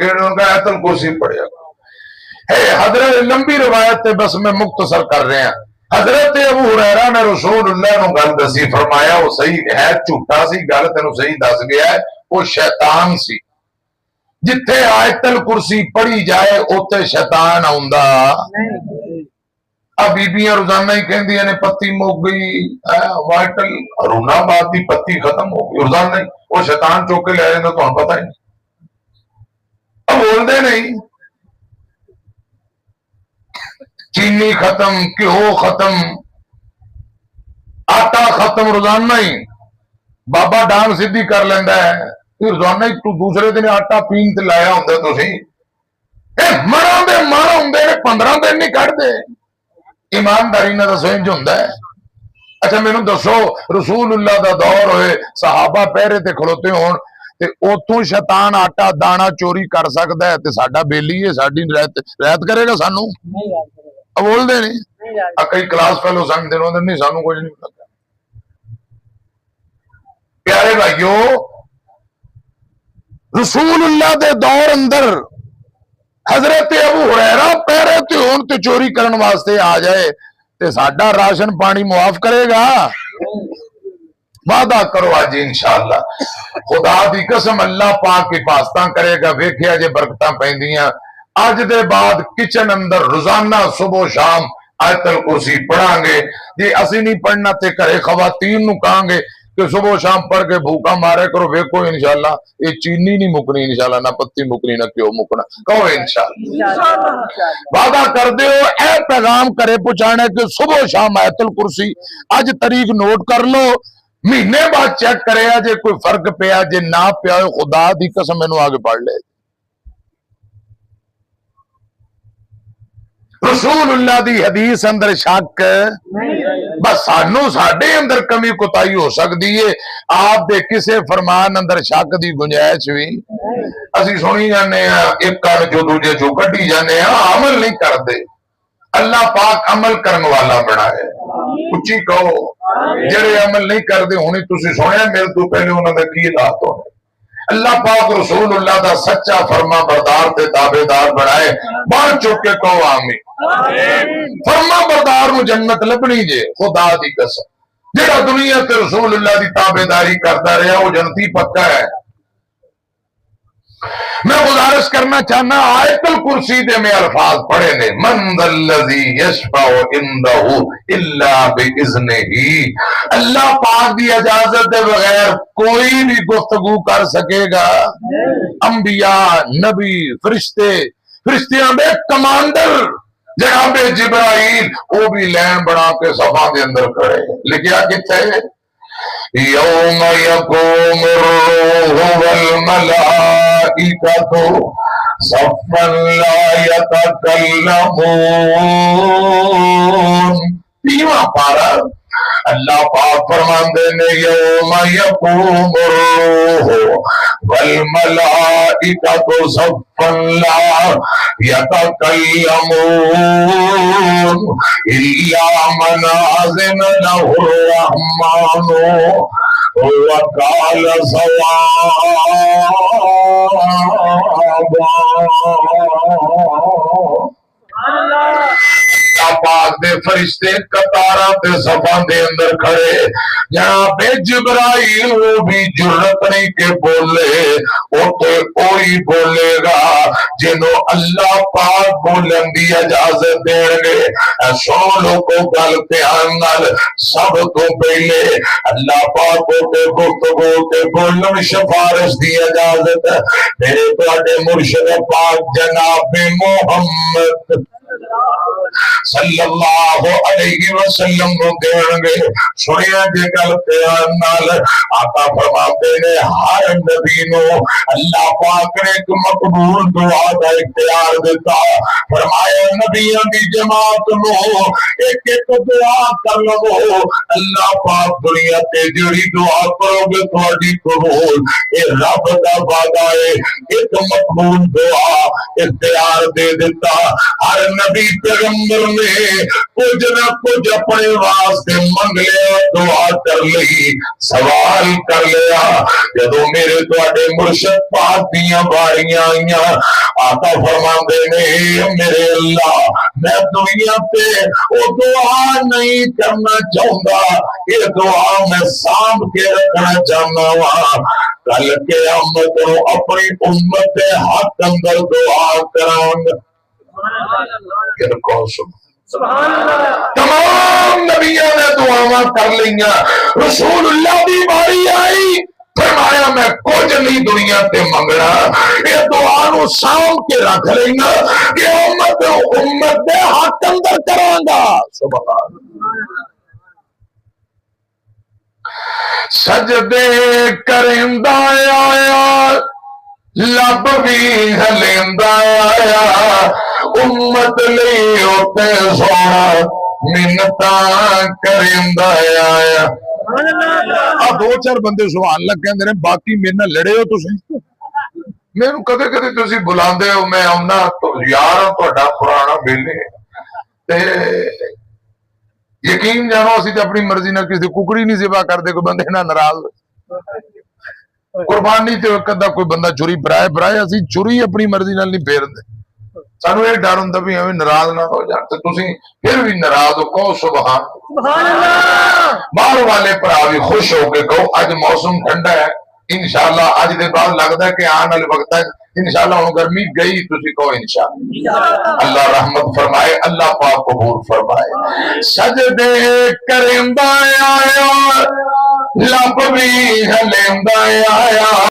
आयत अल कुर्सी पढ़िया है। हजरत लंबी रिवायत है, बस मैं मुख्तसर कर रहे हैं। हजरत अबू हुरैरा ने रसूलुल्लाह नूं गल दसी, फरमाया वो सही है, झूठा सी गल तेनू सही दस गया है, वो शैतान सी। जिथे आयतल कुर्सी पढ़ी जाए उत्थे शैतान आउंदा। बीबियां रोजाना ही कहंदियां ने पत्ती मुक गई, वाइटल अरुणाबाद की पत्ती खत्म हो गई, रोजाना ही वो शैतान चुक के ले जाता, तुहानू पता ही नहीं, अब बोलते नहीं। चीनी खत्म, घ्यो खत्म, आटा खत्म, रोजाना ही बाबा डांग सीधी कर लेंदा है। रोजाना ही तू दूसरे दिन आटा पीन ते लाया हुंदा, तुसीं मरां दे मर हुंदे ने, 15 दिन नहीं कढ़दे। ईमानदारी नाल दसो इंज हुंदा है। अच्छा मैनू दसो, रसूलुल्लाह दा दौर होए, सहाबा पहरे ते खड़ोते होण, ते उथों शैतान आटा दाना चोरी कर सकदा है, ते साडा बेली है, साडी रियायत करेगा सानू? बोलते नहीं। कई क्लास फेलो समझते नहीं, सानू कुछ नहीं लगा। प्यारे भाइयों, रसूलुल्लाह दे दौर अंदर हजरत अबू हुरैरा पहरे ते होण ते चोरी करन वास्ते आ जाए, ते साडा राशन पानी मुआफ करेगा? वादा करो आज इंशाअल्लाह, खुदा दी कसम अल्लाह पाक हिफाजतां करेगा। वेखिया जे बरकतां पैंदियां। अज दे बाद किचन अंदर रोजाना सुबह शाम आयतल कुर्सी पढ़ांगे। जे असी नहीं पढ़ना ते घरे खवातीन नूं कहांगे कि सुबह शाम पढ़ के भूखा मारे करो, वेखो इंशाअल्लाह ये चीनी नहीं मुकनी, इंशाअल्लाह ना पत्ती मुकनी, ना क्यों मुकना। कहो इंशाअल्लाह। वादा कर दो ए पैगाम करे पहुंचाने कि सुबह शाम आयतल कुर्सी। अज तारीख नोट कर लो, महीने बाद चेक करे जे कोई फर्क पिया, जे ना पिया खुदा दी कसम मैनू आगे पढ़ ले। रसूलुल्लाह दी हदीस अंदर शक बस सानू साडे अंदर कमी कोताही हो सकती है, आप दे किसे फरमान अंदर शक दी गुंजाइश भी असी सुनी जाने, एक कण जो दूजे चो कढ़ी जाने, अमल नहीं करते। अल्लाह पाक अमल करने वाला बनाए। उच्ची कहो जेड़े अमल नहीं करते, हुणे तुसी सुनिया मेरे तो पहले उन्होंने की हालात होने। अल्लाह पाक रसूलुल्लाह दा सच्चा फरमा बरदार ते ताबेदार बनाए। बाहर चुक के कहो आमीन। फरमा बरदार नूं जन्नत लभनी जे, खुदा दी कसम। जेड़ा दुनिया ते रसूलुल्लाह दी ताबेदारी करता रहा वो जन्नती पक्का है। मैं गुजारिश करना चाहना, आयतल कुर्सी दे में अल्फाज पढ़े ने, मन दल्लज़ी यशफ़अउ इंदहु इल्ला बिइज़्निही। अल्लाह पाक दी इजाजत के बगैर कोई भी गुफ्तगू कर सकेगा। अंबिया, नबी, फरिश्ते, फरिश्तियां दे कमांडर जनाब जिब्राइल, वो भी लैन बना के सफा के अंदर खड़े। लिखिया किथे? यौम यक़ूमु रूहु वल मलाइकतु सफ़्फ़न ला यतकल्लमून। 20वां पारा अल्लाह पाक फरमाते ने, यौम यक़ूमु रूहु वल मलाइकतु सफ़्फ़न ला यतकल्लमून इल्ला मन अज़िन लहुर रहमानु व क़ाल सवाबा। पाक दे फरिश्ते कतारा ते सफा दे अंदर खड़े। जनाब जिब्राइल वो भी जुर्रत नहीं के बोले, वो तो कोई बोलेगा जिन्हों अल्लाह पाक बोलन दी इजाजत देंगे। सुन लो को गल ध्यान नाल, सब तो पहले अल्लाह पाक को गुफ्तगू ते बोलन सिफारिश दी इजाजत मेरे तुहाडे मुर्शिद पाक जनाब मोहम्मद सल्लल्लाहु अलैहि वसल्लम को देंगे। सुनिया जे गल ध्यान नाल, आका फरमाते ने हर नबी नो अल्लाह पाक ने एक मकबूल दुआ का इख्तियार दिता। फरमाया नबियों की जमात नो एक एक दुआ कर लो, अल्लाह पाक दुनिया ते जेड़ी दुआ करोगे तुम्हारी कबूल। ये रब दा वादा है, एक मकबूल दुआ اختیار دے دیتا. ہر نبی پیغمبر نے کچھ نہ کچھ اپنے واسطے منگ لیا, دعا کر لی, سوال کر لیا. جدو میرے تواڈے مرشد پاک دیاں باریاں آئیاں, آقا فرماندے نے میرے اللہ میں دنیا پہ وہ دعا نہیں کرنا چاہتا, یہ دعا میں سانپ کے رکھنا چاہنا وا. کل قیامت نو اپنی امت کے حق اندر دعا کراں گا. تمام نبیوں نے دعاواں کر لیاں, رسول اللہ دی باری آئی, فرمایا میں کچھ نہیں دنیا تے منگنا, یہ دعا نو سانپ کے رکھ لینا, یہ امت دے حق اندر کراں گا. سبحان سجدے کریندا آیا, لب بھی ہلیندا آیا, امت لئی اوتے سونا منتاں کریندا آیا. دو چار بندے سبحان اللہ کہندے نے, باقی میرے نال لڑے ہو تسی, مینوں کدے کدے تسی بلاندے ہو, میں آنا تو یار تہاڈا پرانا بیلے تے یقین جانو اسی تے اپنی مرضی نال کسی ککڑی نہیں ذبح کردے, کوئی بندے نال ناراض قربانی تے کدا کوئی بندہ چوری برائے اسی چوری اپنی مرضی نال نہیں پھیرندے. سانو یہ ڈر ہوندا بھی ایویں ناراض نہ ہو جان, تے تسی پھر بھی ناراض ہو کہو سبحان اللہ. باہر والے بھرا بھی خوش ہو کے کہو اج موسم ٹھنڈا ہے, انشاءاللہ اج دے بعد لگدا ہے کہ آن والے وقت انشاءاللہ ہن گرمی گئی, تسی کہو انشاءاللہ. اللہ رحمت فرمائے, اللہ پاک قبول فرمائے. سجدے کریندا آیا, لب بھی ہلیندا آیا.